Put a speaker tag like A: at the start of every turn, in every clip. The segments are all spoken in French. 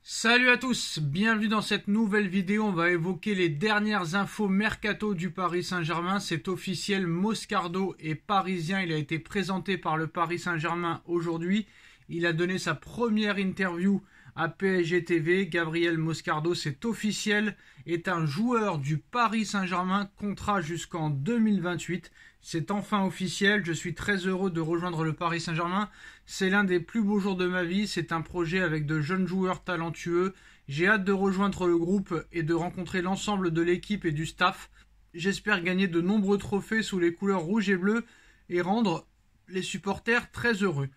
A: Salut à tous, bienvenue dans cette nouvelle vidéo. On va évoquer les dernières infos mercato du Paris Saint-Germain. C'est officiel, Moscardo est parisien. Il a été présenté par le Paris Saint-Germain aujourd'hui. Il a donné sa première interview à PSG TV. Gabriel Moscardo, c'est officiel, est un joueur du Paris Saint-Germain, contrat jusqu'en 2028. C'est enfin officiel, je suis très heureux de rejoindre le Paris Saint-Germain. C'est l'un des plus beaux jours de ma vie, c'est un projet avec de jeunes joueurs talentueux. J'ai hâte de rejoindre le groupe et de rencontrer l'ensemble de l'équipe et du staff. J'espère gagner de nombreux trophées sous les couleurs rouge et bleu et rendre les supporters très heureux.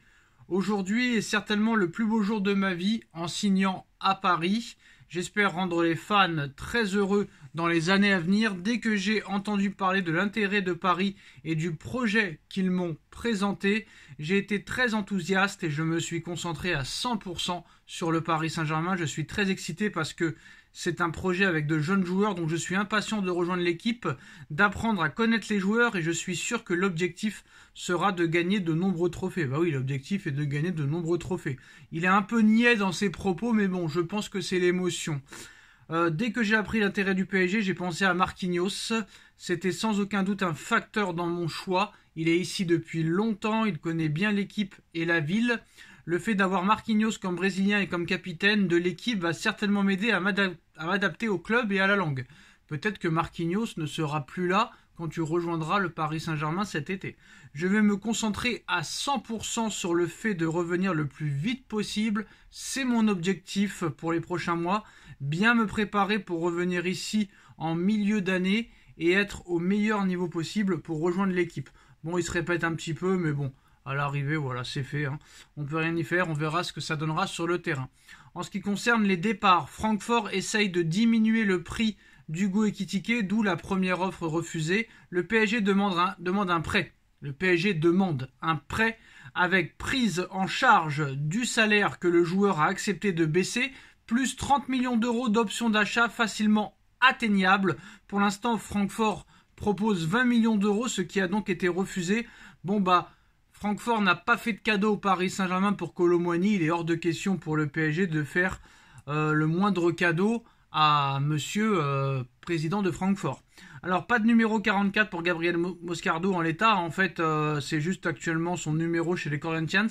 A: Aujourd'hui est certainement le plus beau jour de ma vie en signant à Paris. J'espère rendre les fans très heureux dans les années à venir. Dès que j'ai entendu parler de l'intérêt de Paris et du projet qu'ils m'ont présenté, j'ai été très enthousiaste et je me suis concentré à 100% sur le Paris Saint-Germain. Je suis très excité parce que c'est un projet avec de jeunes joueurs, donc je suis impatient de rejoindre l'équipe, d'apprendre à connaître les joueurs et je suis sûr que l'objectif sera de gagner de nombreux trophées. Bah oui, l'objectif est de gagner de nombreux trophées. Il est un peu niais dans ses propos, mais bon, je pense que c'est l'émotion. Dès que j'ai appris l'intérêt du PSG, j'ai pensé à Marquinhos. C'était sans aucun doute un facteur dans mon choix. Il est ici depuis longtemps, il connaît bien l'équipe et la ville. Le fait d'avoir Marquinhos comme brésilien et comme capitaine de l'équipe va certainement m'aider à m'adapter au club et à la langue. Peut-être que Marquinhos ne sera plus là quand tu rejoindras le Paris Saint-Germain cet été. Je vais me concentrer à 100% sur le fait de revenir le plus vite possible. C'est mon objectif pour les prochains mois. Bien me préparer pour revenir ici en milieu d'année et être au meilleur niveau possible pour rejoindre l'équipe. Bon, il se répète un petit peu, mais bon, à l'arrivée, voilà, c'est fait. On ne peut rien y faire, on verra ce que ça donnera sur le terrain. En ce qui concerne les départs, Francfort essaye de diminuer le prix d'Hugo Ekitike, d'où la première offre refusée. Le PSG demande un prêt. Le PSG demande un prêt avec prise en charge du salaire que le joueur a accepté de baisser, plus 30 millions d'euros d'options d'achat facilement atteignables. Pour l'instant, Francfort propose 20 millions d'euros, ce qui a donc été refusé. Bon bah, Francfort n'a pas fait de cadeau au Paris Saint-Germain pour Kolo Muani. Il est hors de question pour le PSG de faire le moindre cadeau à monsieur président de Francfort. Alors, pas de numéro 44 pour Gabriel Moscardo en l'état. En fait, c'est juste actuellement son numéro chez les Corinthians.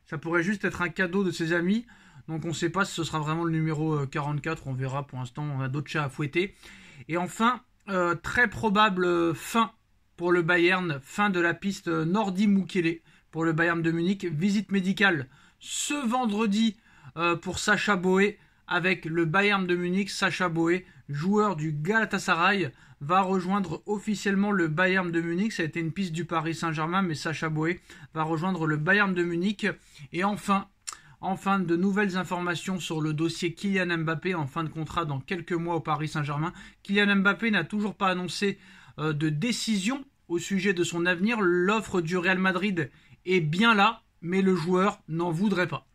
A: Ça pourrait juste être un cadeau de ses amis. Donc, on ne sait pas si ce sera vraiment le numéro 44. On verra. Pour l'instant, on a d'autres chats à fouetter. Et enfin, très probable fin pour le Bayern. Fin de la piste Nordi Mukiele pour le Bayern de Munich. Visite médicale ce vendredi pour Sacha Boey avec le Bayern de Munich. Sacha Boey, joueur du Galatasaray, va rejoindre officiellement le Bayern de Munich. Ça a été une piste du Paris Saint-Germain, mais Sacha Boey va rejoindre le Bayern de Munich. Et enfin, de nouvelles informations sur le dossier Kylian Mbappé en fin de contrat dans quelques mois au Paris Saint-Germain. Kylian Mbappé n'a toujours pas annoncé de décision au sujet de son avenir. L'offre du Real Madrid est bien là, mais le joueur n'en voudrait pas.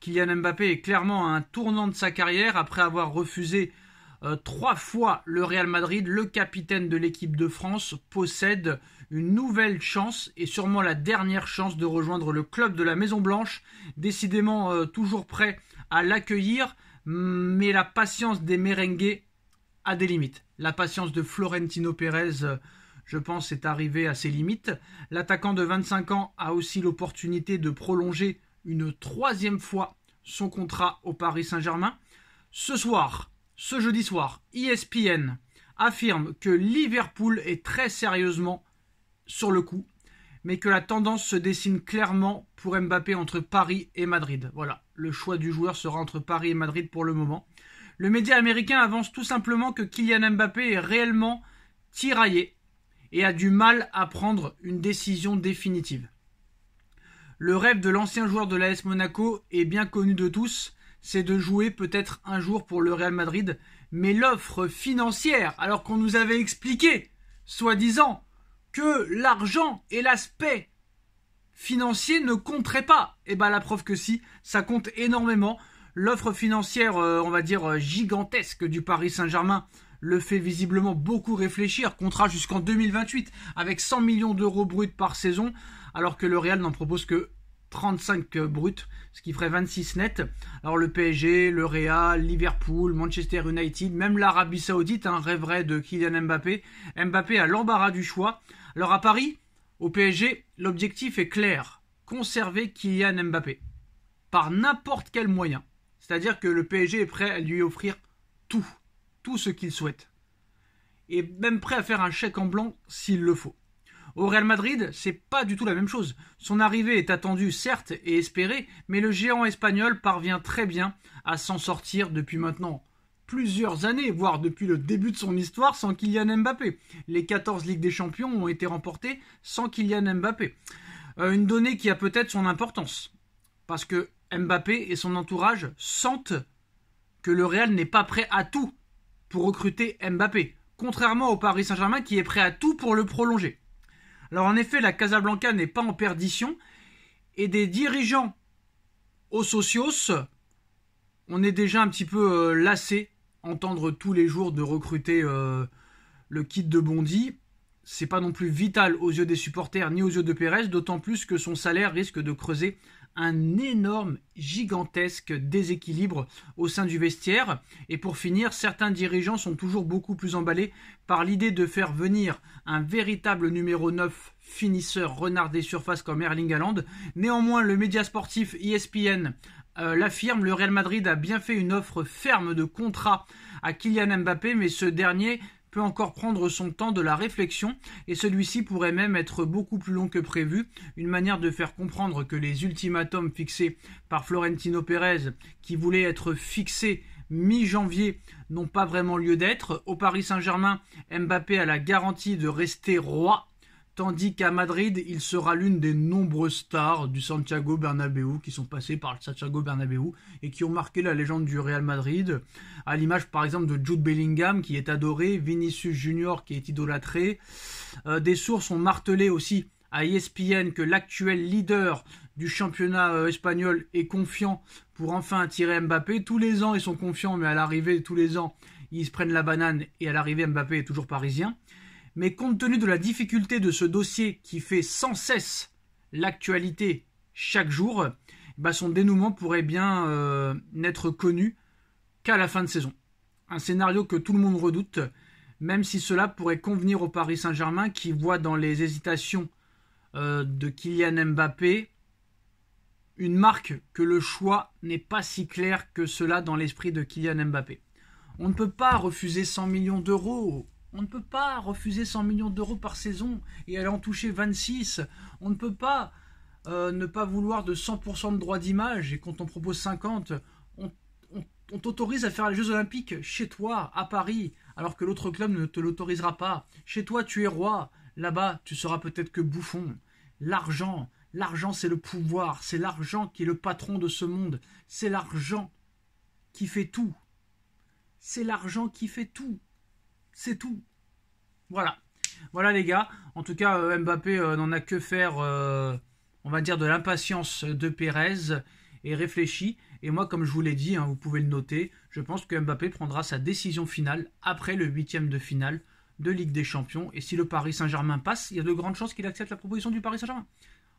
A: Kylian Mbappé est clairement à un tournant de sa carrière après avoir refusé 3 fois le Real Madrid. Le capitaine de l'équipe de France possède une nouvelle chance et sûrement la dernière chance de rejoindre le club de la Maison Blanche. Décidément toujours prêt à l'accueillir, mais la patience des merengues a des limites. La patience de Florentino Pérez, je pense, est arrivée à ses limites. L'attaquant de 25 ans a aussi l'opportunité de prolonger une 3e fois son contrat au Paris Saint-Germain. Ce jeudi soir, ESPN affirme que Liverpool est très sérieusement sur le coup, mais que la tendance se dessine clairement pour Mbappé entre Paris et Madrid. Voilà, le choix du joueur sera entre Paris et Madrid pour le moment. Le média américain avance tout simplement que Kylian Mbappé est réellement tiraillé et a du mal à prendre une décision définitive. Le rêve de l'ancien joueur de l'AS Monaco est bien connu de tous, c'est de jouer peut-être un jour pour le Real Madrid, mais l'offre financière, alors qu'on nous avait expliqué, soi-disant, que l'argent et l'aspect financier ne compteraient pas. Et bien la preuve que si, ça compte énormément. L'offre financière, on va dire gigantesque du Paris Saint-Germain le fait visiblement beaucoup réfléchir. Contrat jusqu'en 2028 avec 100 millions d'euros bruts par saison, alors que le Real n'en propose que 35 bruts, ce qui ferait 26 nets. Alors le PSG, le Real, Liverpool, Manchester United, même l'Arabie Saoudite rêverait de Kylian Mbappé. Mbappé a l'embarras du choix. Alors à Paris, au PSG, l'objectif est clair, conserver Kylian Mbappé par n'importe quel moyen. C'est-à-dire que le PSG est prêt à lui offrir tout ce qu'il souhaite. Et même prêt à faire un chèque en blanc s'il le faut. Au Real Madrid, c'est pas du tout la même chose. Son arrivée est attendue, certes, et espérée, mais le géant espagnol parvient très bien à s'en sortir depuis maintenant plusieurs années, voire depuis le début de son histoire, sans Kylian Mbappé. Les 14 Ligues des Champions ont été remportées sans Kylian Mbappé. Une donnée qui a peut-être son importance, parce que Mbappé et son entourage sentent que le Real n'est pas prêt à tout pour recruter Mbappé, contrairement au Paris Saint-Germain qui est prêt à tout pour le prolonger. Alors en effet, la Casablanca n'est pas en perdition et des dirigeants aux socios, on est déjà un petit peu lassé d'entendre tous les jours de recruter le kit de Bondy. C'est pas non plus vital aux yeux des supporters ni aux yeux de Pérez, d'autant plus que son salaire risque de creuser un énorme, gigantesque déséquilibre au sein du vestiaire. Et pour finir, certains dirigeants sont toujours beaucoup plus emballés par l'idée de faire venir un véritable numéro 9 finisseur renard des surfaces comme Erling Haaland. Néanmoins, le média sportif ESPN l'affirme, le Real Madrid a bien fait une offre ferme de contrat à Kylian Mbappé, mais ce dernier peut encore prendre son temps de la réflexion et celui-ci pourrait même être beaucoup plus long que prévu, une manière de faire comprendre que les ultimatums fixés par Florentino Pérez, qui voulait être fixés mi-janvier, n'ont pas vraiment lieu d'être. Au Paris Saint-Germain, Mbappé a la garantie de rester roi, tandis qu'à Madrid, il sera l'une des nombreuses stars du Santiago Bernabéu qui sont passées par le Santiago Bernabéu et qui ont marqué la légende du Real Madrid, à l'image par exemple de Jude Bellingham qui est adoré, Vinicius Junior qui est idolâtré. Des sources ont martelé aussi à ESPN que l'actuel leader du championnat espagnol est confiant pour enfin attirer Mbappé. Tous les ans ils sont confiants, mais à l'arrivée tous les ans ils se prennent la banane et à l'arrivée Mbappé est toujours parisien. Mais compte tenu de la difficulté de ce dossier qui fait sans cesse l'actualité chaque jour, son dénouement pourrait bien n'être connu qu'à la fin de saison. Un scénario que tout le monde redoute, même si cela pourrait convenir au Paris Saint-Germain qui voit dans les hésitations de Kylian Mbappé une marque que le choix n'est pas si clair que cela dans l'esprit de Kylian Mbappé. On ne peut pas refuser 100 millions d'euros. On ne peut pas refuser 100 millions d'euros par saison et aller en toucher 26. On ne peut pas ne pas vouloir de 100% de droit d'image et quand on propose 50, on t'autorise à faire les Jeux Olympiques chez toi, à Paris, alors que l'autre club ne te l'autorisera pas. Chez toi, tu es roi. Là-bas, tu seras peut-être que bouffon. L'argent, c'est le pouvoir. C'est l'argent qui est le patron de ce monde. C'est l'argent qui fait tout. C'est l'argent qui fait tout. C'est tout. Voilà. Voilà les gars. En tout cas, Mbappé n'en a que faire, on va dire, de l'impatience de Pérez et réfléchit. Et moi, comme je vous l'ai dit, vous pouvez le noter, je pense que Mbappé prendra sa décision finale après le 8e de finale de Ligue des Champions. Et si le Paris Saint-Germain passe, il y a de grandes chances qu'il accepte la proposition du Paris Saint-Germain.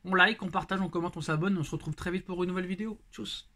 A: On like, on partage, on commente, on s'abonne. On se retrouve très vite pour une nouvelle vidéo. Tchuss.